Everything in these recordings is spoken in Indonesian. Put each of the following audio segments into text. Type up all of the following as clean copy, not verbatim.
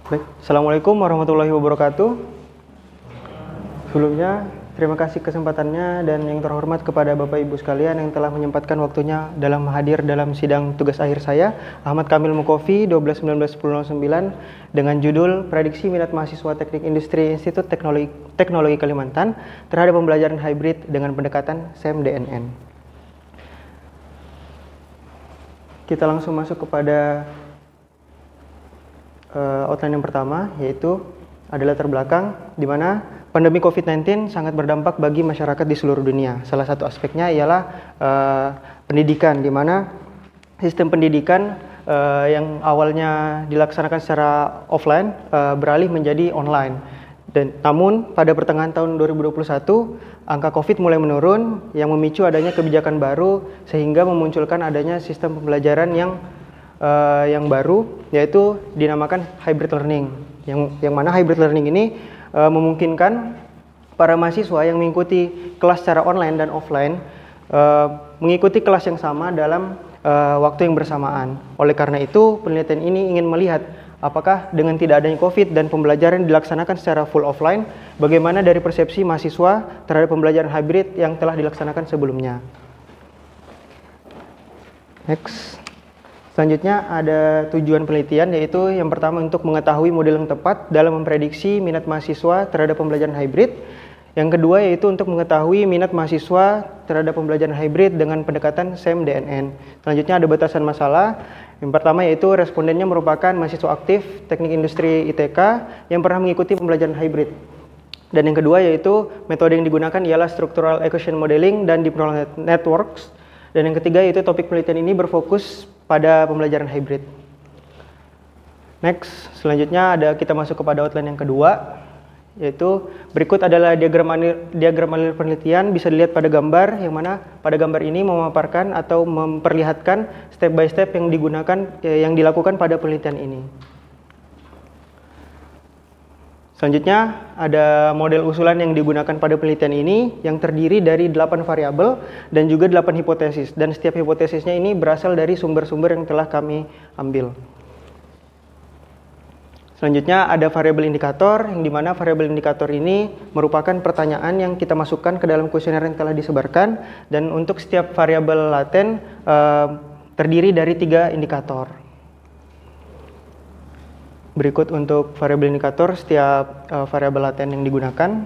Baik, Assalamualaikum warahmatullahi wabarakatuh. Sebelumnya, terima kasih kesempatannya dan yang terhormat kepada Bapak Ibu sekalian yang telah menyempatkan waktunya dalam hadir dalam sidang tugas akhir saya, Ahmad Kamil Mukofi, 12/19/1009, dengan judul Prediksi Minat Mahasiswa Teknik Industri Institut Teknologi Kalimantan terhadap pembelajaran hybrid dengan pendekatan SEM-DNN. Kita langsung masuk kepada outline yang pertama, yaitu adalah latar belakang di mana pandemi COVID-19 sangat berdampak bagi masyarakat di seluruh dunia. Salah satu aspeknya ialah pendidikan, di mana sistem pendidikan yang awalnya dilaksanakan secara offline beralih menjadi online. Namun pada pertengahan tahun 2021 angka COVID mulai menurun yang memicu adanya kebijakan baru sehingga memunculkan adanya sistem pembelajaran yang baru, yaitu dinamakan hybrid learning. Yang mana hybrid learning ini memungkinkan para mahasiswa yang mengikuti kelas secara online dan offline mengikuti kelas yang sama dalam waktu yang bersamaan. Oleh karena itu, penelitian ini ingin melihat apakah dengan tidak adanya COVID dan pembelajaran dilaksanakan secara full offline, bagaimana dari persepsi mahasiswa terhadap pembelajaran hybrid yang telah dilaksanakan sebelumnya. Next. Selanjutnya ada tujuan penelitian, yaitu yang pertama untuk mengetahui model yang tepat dalam memprediksi minat mahasiswa terhadap pembelajaran hybrid. Yang kedua yaitu untuk mengetahui minat mahasiswa terhadap pembelajaran hybrid dengan pendekatan SEM-DNN. Selanjutnya ada batasan masalah. Yang pertama yaitu respondennya merupakan mahasiswa aktif Teknik Industri ITK yang pernah mengikuti pembelajaran hybrid. Dan yang kedua yaitu metode yang digunakan ialah Structural Equation Modeling dan Deep Neural Networks. Dan yang ketiga yaitu topik penelitian ini berfokus pada pembelajaran hybrid. Next, selanjutnya kita masuk kepada outline yang kedua, yaitu berikut adalah diagram alir penelitian, bisa dilihat pada gambar, yang mana pada gambar ini memaparkan atau memperlihatkan step by step yang dilakukan pada penelitian ini. Selanjutnya ada model usulan yang digunakan pada penelitian ini yang terdiri dari 8 variabel dan juga 8 hipotesis, dan setiap hipotesisnya ini berasal dari sumber-sumber yang telah kami ambil. Selanjutnya ada variabel indikator, yang dimana variabel indikator ini merupakan pertanyaan yang kita masukkan ke dalam kuesioner yang telah disebarkan, dan untuk setiap variabel laten terdiri dari 3 indikator. Berikut untuk variabel indikator setiap variabel laten yang digunakan.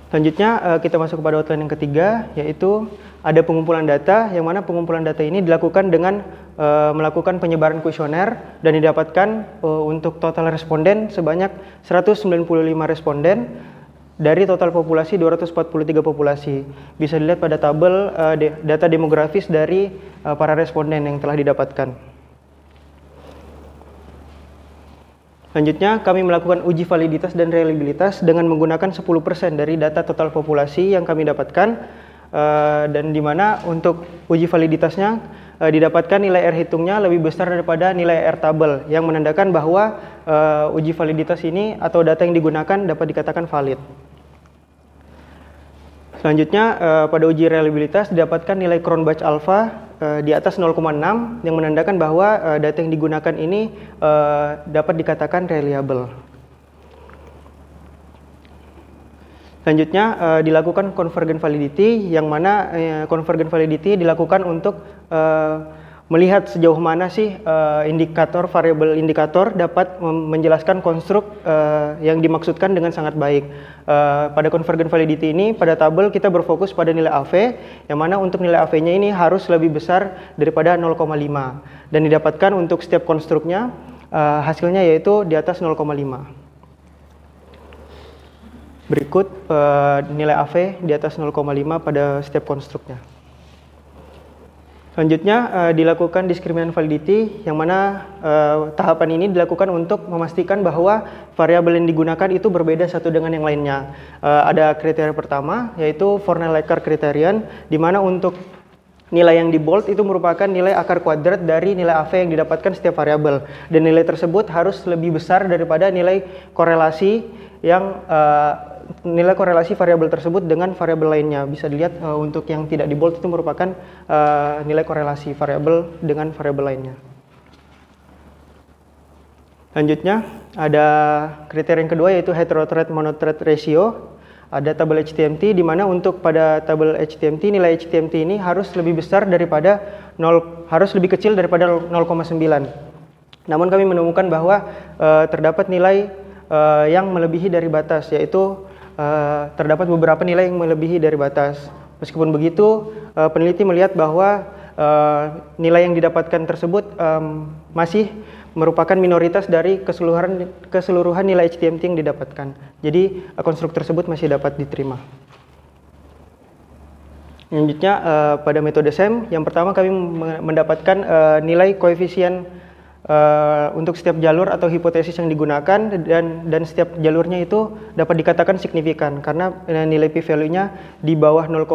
Selanjutnya kita masuk kepada outline yang ketiga, yaitu ada pengumpulan data, yang mana pengumpulan data ini dilakukan dengan melakukan penyebaran kuesioner dan didapatkan untuk total responden sebanyak 195 responden dari total populasi 243 populasi. Bisa dilihat pada tabel data demografis dari para responden yang telah didapatkan. Selanjutnya, kami melakukan uji validitas dan reliabilitas dengan menggunakan 10% dari data total populasi yang kami dapatkan, dan di mana untuk uji validitasnya didapatkan nilai R hitungnya lebih besar daripada nilai R tabel, yang menandakan bahwa uji validitas ini atau data yang digunakan dapat dikatakan valid. Selanjutnya, pada uji reliabilitas didapatkan nilai Cronbach alpha di atas 0,6 yang menandakan bahwa data yang digunakan ini dapat dikatakan reliable. Selanjutnya dilakukan convergent validity, yang mana convergent validity dilakukan untuk melihat sejauh mana sih variabel indikator dapat menjelaskan konstruk yang dimaksudkan dengan sangat baik. Pada convergent validity ini, pada tabel kita berfokus pada nilai AV, yang mana untuk nilai AV-nya ini harus lebih besar daripada 0,5, dan didapatkan untuk setiap konstruknya hasilnya yaitu di atas 0,5. Berikut nilai AV di atas 0,5 pada setiap konstruknya. Selanjutnya dilakukan discriminant validity, yang mana tahapan ini dilakukan untuk memastikan bahwa variabel yang digunakan itu berbeda satu dengan yang lainnya. Ada kriteria pertama yaitu Fornell-Likar criterion, di mana untuk nilai yang di bold itu merupakan nilai akar kuadrat dari nilai AV yang didapatkan setiap variabel, dan nilai tersebut harus lebih besar daripada nilai korelasi nilai korelasi variabel tersebut dengan variabel lainnya. Bisa dilihat untuk yang tidak di bold itu merupakan nilai korelasi variabel dengan variabel lainnya. Selanjutnya ada kriteria yang kedua yaitu heterothread monothread ratio. Ada tabel HTMT di mana untuk pada tabel HTMT nilai HTMT ini harus lebih besar daripada harus lebih kecil daripada 0,9. Namun kami menemukan bahwa terdapat nilai yang melebihi dari batas, yaitu terdapat beberapa nilai yang melebihi dari batas. Meskipun begitu, peneliti melihat bahwa nilai yang didapatkan tersebut masih merupakan minoritas dari keseluruhan nilai HTMT yang didapatkan. Jadi konstruk tersebut masih dapat diterima. Selanjutnya pada metode SEM, yang pertama kami mendapatkan nilai koefisien untuk setiap jalur atau hipotesis yang digunakan, dan setiap jalurnya itu dapat dikatakan signifikan karena nilai p-value-nya di bawah 0,5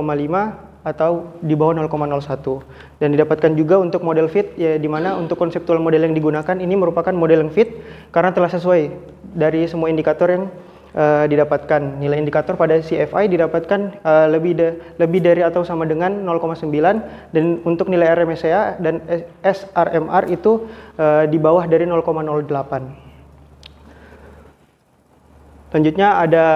atau di bawah 0,01, dan didapatkan juga untuk model fit, ya, di mana untuk konseptual model yang digunakan ini merupakan model yang fit karena telah sesuai dari semua indikator yang didapatkan. Nilai indikator pada CFI didapatkan lebih dari atau sama dengan 0,9, dan untuk nilai RMSEA dan SRMR itu di bawah dari 0,08. Selanjutnya ada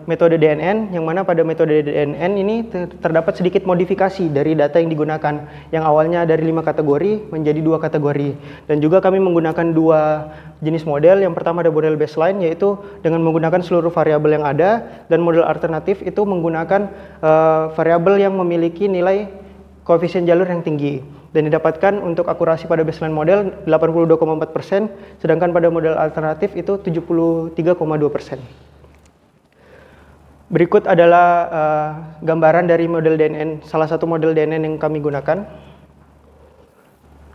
metode DNN, yang mana pada metode DNN ini terdapat sedikit modifikasi dari data yang digunakan, yang awalnya dari 5 kategori menjadi 2 kategori. Dan juga kami menggunakan 2 jenis model. Yang pertama ada model baseline, yaitu dengan menggunakan seluruh variabel yang ada, dan model alternatif itu menggunakan variabel yang memiliki nilai koefisien jalur yang tinggi, dan didapatkan untuk akurasi pada baseline model 82,4%, sedangkan pada model alternatif itu 73,2%. Berikut adalah gambaran dari model DNN, salah satu model DNN yang kami gunakan.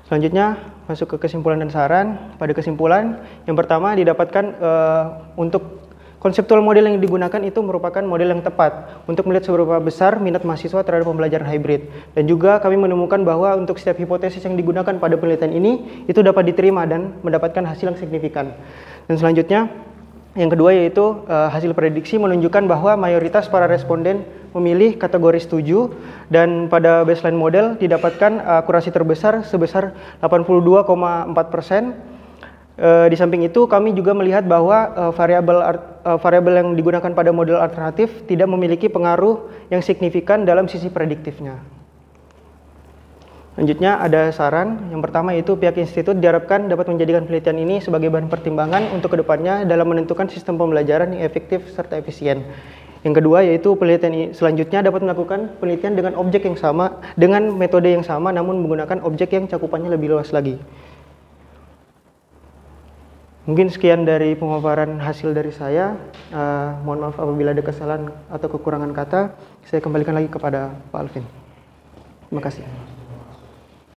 Selanjutnya masuk ke kesimpulan dan saran. Pada kesimpulan, yang pertama didapatkan untuk konseptual model yang digunakan itu merupakan model yang tepat untuk melihat seberapa besar minat mahasiswa terhadap pembelajaran hybrid. Dan juga kami menemukan bahwa untuk setiap hipotesis yang digunakan pada penelitian ini itu dapat diterima dan mendapatkan hasil yang signifikan. Dan selanjutnya, yang kedua yaitu hasil prediksi menunjukkan bahwa mayoritas para responden memilih kategori setuju, dan pada baseline model didapatkan akurasi terbesar sebesar 82,4%. Di samping itu kami juga melihat bahwa variabel yang digunakan pada model alternatif tidak memiliki pengaruh yang signifikan dalam sisi prediktifnya. Selanjutnya ada saran. Yang pertama yaitu pihak institut diharapkan dapat menjadikan penelitian ini sebagai bahan pertimbangan untuk kedepannya dalam menentukan sistem pembelajaran yang efektif serta efisien. Yang kedua yaitu penelitian selanjutnya dapat melakukan penelitian dengan objek yang sama, dengan metode yang sama, namun menggunakan objek yang cakupannya lebih luas lagi. Mungkin sekian dari pemaparan hasil dari saya. Mohon maaf apabila ada kesalahan atau kekurangan kata. Saya kembalikan lagi kepada Pak Alvin. Terima kasih.